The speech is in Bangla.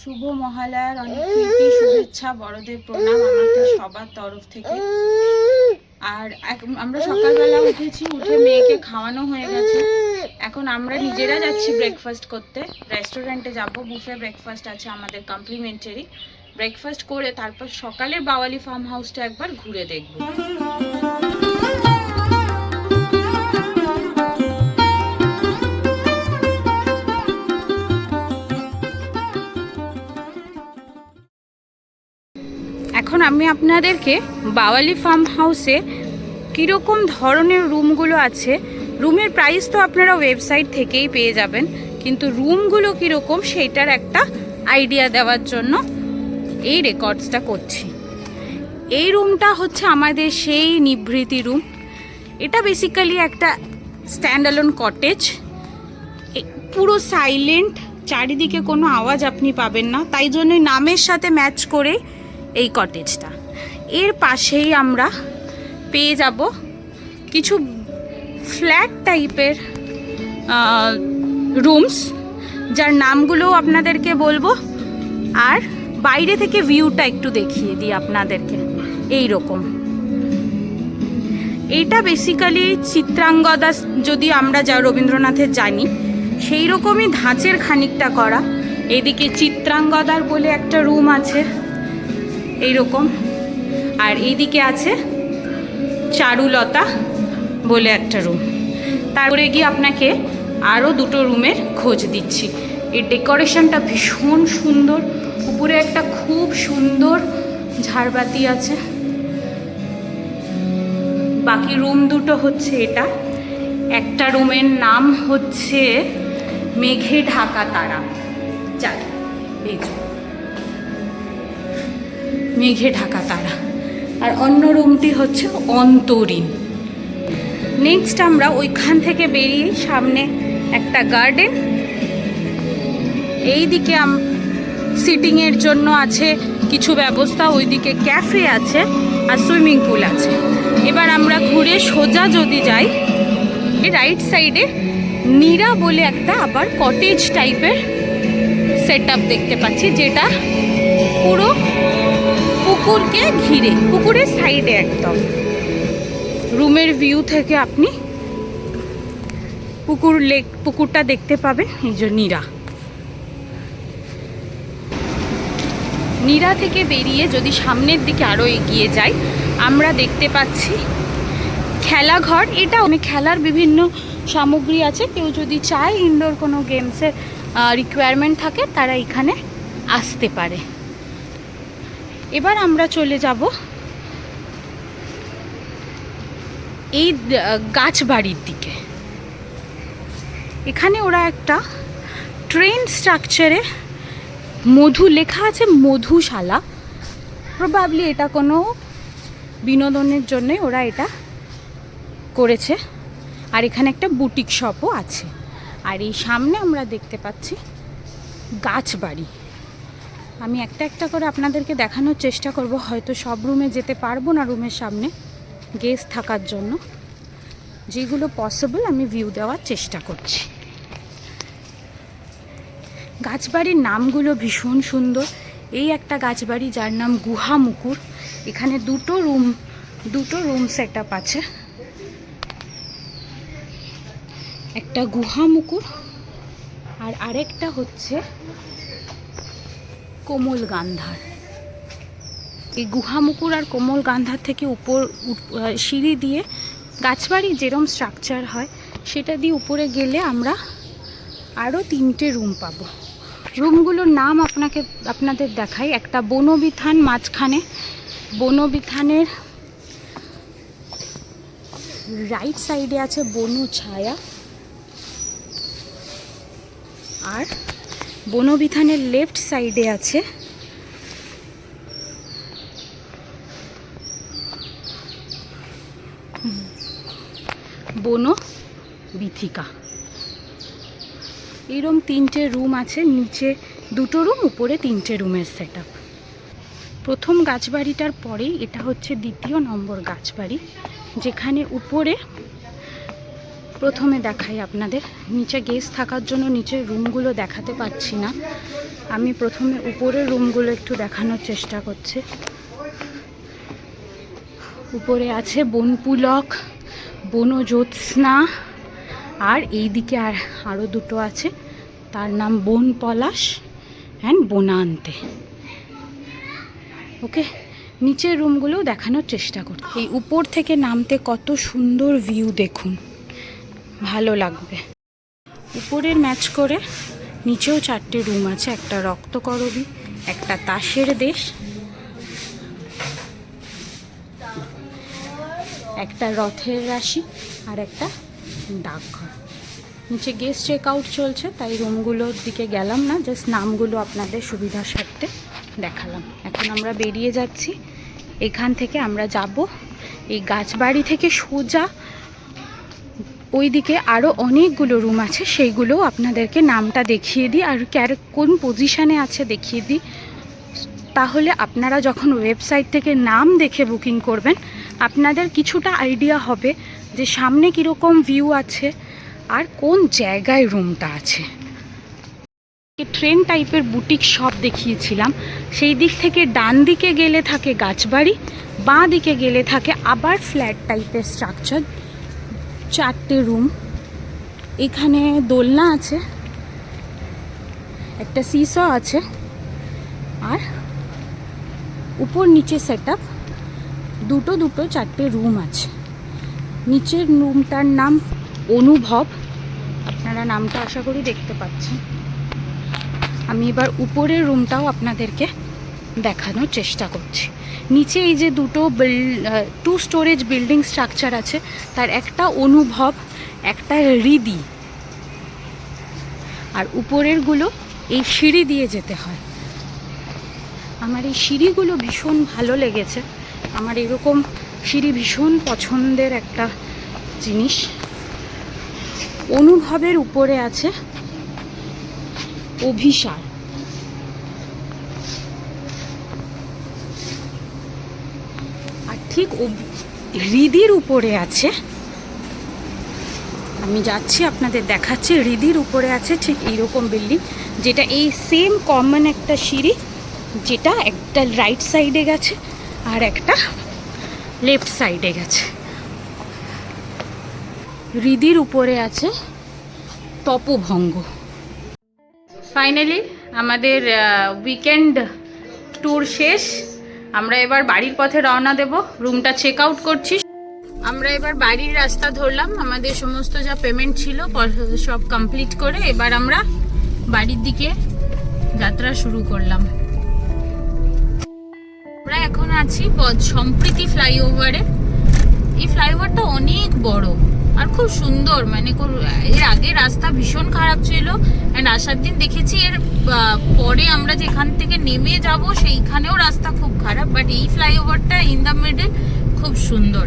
শুভ মহালয়ার অনেক প্রীতি শুভেচ্ছা, বড়দের প্রণাম আমাদের সবার তরফ থেকে। আর আমরা সকালবেলা উঠেছি, উঠে মেয়েকে খাওয়ানো হয়ে গেছে। এখন আমরা নিজেরা যাচ্ছি ব্রেকফাস্ট করতে, রেস্টুরেন্টে যাব। বুফে ব্রেকফাস্ট আছে আমাদের, কমপ্লিমেন্টারি। ব্রেকফাস্ট করে তারপর সকালে বাওয়ালি ফার্ম হাউসটা একবার ঘুরে দেখব। এখন আমি আপনাদেরকে বাওয়ালি ফার্ম হাউসে কীরকম ধরনের রুমগুলো আছে, রুমের প্রাইস তো আপনারা ওয়েবসাইট থেকেই পেয়ে যাবেন, কিন্তু রুমগুলো কীরকম সেইটার একটা আইডিয়া দেওয়ার জন্য এই রেকর্ডসটা করছি। এই রুমটা হচ্ছে আমাদের সেই নিভৃতি রুম। এটা বেসিক্যালি একটা স্ট্যান্ডঅ্যালোন কটেজ, পুরো সাইলেন্ট, চারিদিকে কোনো আওয়াজ আপনি পাবেন না, তাই জন্যই নামের সাথে ম্যাচ করে এই কটেজটা। এর পাশেই আমরা পেয়ে যাব কিছু ফ্ল্যাট টাইপের রুমস, যার নামগুলো আপনাদেরকে বলবো। আর বাইরে থেকে ভিউটা একটু দেখিয়ে দিই আপনাদেরকে। এই রকম, এইটা বেসিক্যালি চিত্রাঙ্গদা, যদি আমরা যা রবীন্দ্রনাথের জানি সেই রকমই ধাঁচের খানিকটা করা। এদিকে চিত্রাঙ্গদার বলে একটা রুম আছে এইরকম, আর এইদিকে আছে চারুলতা বলে একটা রুম। তারপরে গিয়ে আপনাকে আরও দুটো রুমের খোঁজ দিচ্ছি। এই ডেকোরেশনটা ভীষণ সুন্দর, উপরে একটা খুব সুন্দর ঝাড়বাতি আছে। বাকি রুম দুটো হচ্ছে এটা। একটা রুমের নাম হচ্ছে মেঘে ঢাকা তারা, যাক এই মেঘে ঢাকা তারা, আর অন্য রুমটি হচ্ছে অন্তরীণ। নেক্সট আমরা ওইখান থেকে বেরিয়ে সামনে একটা গার্ডেন, এই দিকে সিটিংয়ের জন্য আছে কিছু ব্যবস্থা, ওইদিকে ক্যাফে আছে আর সুইমিং পুল আছে। এবার আমরা ঘুরে সোজা যদি যাই, রাইট সাইডে নীরা বলে একটা আবার কটেজ টাইপের সেট আপ দেখতে পাচ্ছি, যেটা পুরো পুকুরকে ঘিরে, পুকুরের সাইডে একদম। রুমের ভিউ থেকে আপনি পুকুরটা দেখতে পাবেন। এই যে নীরা থেকে বেরিয়ে যদি সামনের দিকে আরও এগিয়ে যাই, আমরা দেখতে পাচ্ছি খেলাঘর। এটা অনেক খেলার বিভিন্ন সামগ্রী আছে, কেউ যদি চায় ইনডোর কোনো গেমসের রিকোয়ারমেন্ট থাকে তারা এখানে আসতে পারে। এবার আমরা চলে যাব এই গাছবাড়ির দিকে। এখানে ওরা একটা ট্রেন স্ট্রাকচারে মধু লেখা আছে, মধুশালা। প্রবাবলি এটা কোনো বিনোদনের জন্যই ওরা এটা করেছে। আর এখানে একটা বুটিক শপও আছে। আর এই সামনে আমরা দেখতে পাচ্ছি গাছবাড়ি। আমি একটা একটা করে আপনাদেরকে দেখানোর চেষ্টা করব, হয়তো সব রুমে যেতে পারবো না রুমের সামনে গেস্ট থাকার জন্য। যেগুলো পসিবল আমি ভিউ দেওয়ার চেষ্টা করছি। গাছবাড়ির নামগুলো ভীষণ সুন্দর। এই একটা গাছবাড়ি যার নাম গুহামুকুর। এখানে দুটো রুম সেট আপ আছে, একটা গুহামুকুর আর আরেকটা হচ্ছে কোমল গান্ধার। এই গুহামুকুর আর কোমল গান্ধার থেকে উপর সিঁড়ি দিয়ে গাছবাড়ির যেরকম স্ট্রাকচার হয় সেটা দিয়ে উপরে গেলে আমরা আরও 3টে রুম পাবো। রুমগুলোর নাম আপনাদের দেখাই। একটা বনবিথান মাঝখানে, বনবিথানের রাইট সাইডে আছে বনছায়া, আর বনবিথানের লেফট সাইডে আছে বনবিথিকা। এরকম 3টে রুম আছে, নিচে 2টো রুম, উপরে 3টে রুমের সেট আপ। প্রথম গাছবাড়িটার পরেই এটা হচ্ছে 2য় নম্বর গাছবাড়ি, যেখানে উপরে প্রথমে দেখাই আপনাদের। নিচে গেস্ট থাকার জন্য নিচের রুমগুলো দেখাতে পারছি না, আমি প্রথমে উপরের রুমগুলো একটু দেখানোর চেষ্টা করছি। উপরে আছে বনপুলক, বনজ্যোৎস্না, আর এইদিকে আরও দুটো আছে, তার নাম বন পলাশ অ্যান্ড বনান্তে। ওকে, নিচের রুমগুলো দেখানোর চেষ্টা করি। এই উপর থেকে নামতে কত সুন্দর ভিউ দেখুন, ভালো লাগবে। উপরের ম্যাচ করে নিচেও 4টে রুম আছে, একটা রক্তকরবী, একটা তাসের দেশ, একটা রথের রাশি, আর একটা ডাকঘর। নিচে গেস্ট চেক আউট চলছে, তাই রুমগুলোর দিকে গেলাম না, জাস্ট নামগুলো আপনাদের সুবিধার স্বার্থে দেখালাম। এখন আমরা বেরিয়ে যাচ্ছি। এখান থেকে আমরা যাব এই গাছবাড়ি থেকে সোজা ওইদিকে আরও অনেকগুলো রুম আছে, সেইগুলোও আপনাদেরকে নামটা দেখিয়ে দিই আর কোন পজিশানে আছে দেখিয়ে দিই। তাহলে আপনারা যখন ওয়েবসাইট থেকে নাম দেখে বুকিং করবেন, আপনাদের কিছুটা আইডিয়া হবে যে সামনে কীরকম ভিউ আছে আর কোন জায়গায় রুমটা আছে। ট্রেন টাইপের বুটিক শপ দেখিয়েছিলাম, সেই দিক থেকে ডান দিকে গেলে থাকে গাছবাড়ি, বাঁ দিকে গেলে থাকে আবার ফ্ল্যাট টাইপের স্ট্রাকচার, 4টে রুম। এখানে দোলনা আছে, একটা সিস আছে, আর উপর নিচে সেট আপ, দুটো 4টে রুম আছে। নিচের রুমটার নাম অনুভব, আপনারা নামটা আশা করি দেখতে পাচ্ছেন। আমি এবার উপরের রুমটাও আপনাদেরকে দেখানোর চেষ্টা করছি। নিচে এই যে 2 স্টোরেজ বিল্ডিং স্ট্রাকচার আছে, তার একটা অনুভব, একটা হৃদি, আর উপরেরগুলো এই সিঁড়ি দিয়ে যেতে হয়। আমার এই সিঁড়িগুলো ভীষণ ভালো লেগেছে, আমার এরকম সিঁড়ি ভীষণ পছন্দের একটা জিনিস। অনুভবের উপরে আছে অভিসার, আর ঠিক হৃদির উপরে আছে, আমি যাচ্ছি আপনাদের দেখাচ্ছি, হৃদির উপরে আছে ঠিক এইরকম বিল্ডিং, যেটা এই সেম কমন একটা সিঁড়ি, যেটা একটা রাইট সাইডে গেছে আর একটা লেফট সাইডে গেছে। হৃদির উপরে আছে তপভঙ্গ। ফাইনালি আমাদের উইকেন্ড ট্যুর শেষ, আমরা এবার বাড়ির পথে রওনা দেব। রুমটা চেক আউট করছি, আমরা এবার বাড়ির রাস্তা ধরলাম। আমাদের সমস্ত যা পেমেন্ট ছিল সব কমপ্লিট করে এবার আমরা বাড়ির দিকে যাত্রা শুরু করলাম। আমরা এখন আছি সম্প্রীতি ফ্লাইওভারে। এই ফ্লাইওভারটা অনেক বড় আর খুব সুন্দর, মানে এর আগে রাস্তা ভীষণ খারাপ ছিল, অ্যান্ড আসার দিন দেখেছি এর পরে আমরা যেখান থেকে নেমে যাব সেইখানেও রাস্তা খুব খারাপ, বাট এই ফ্লাইওভারটা ইন দ্য মিডল খুব সুন্দর।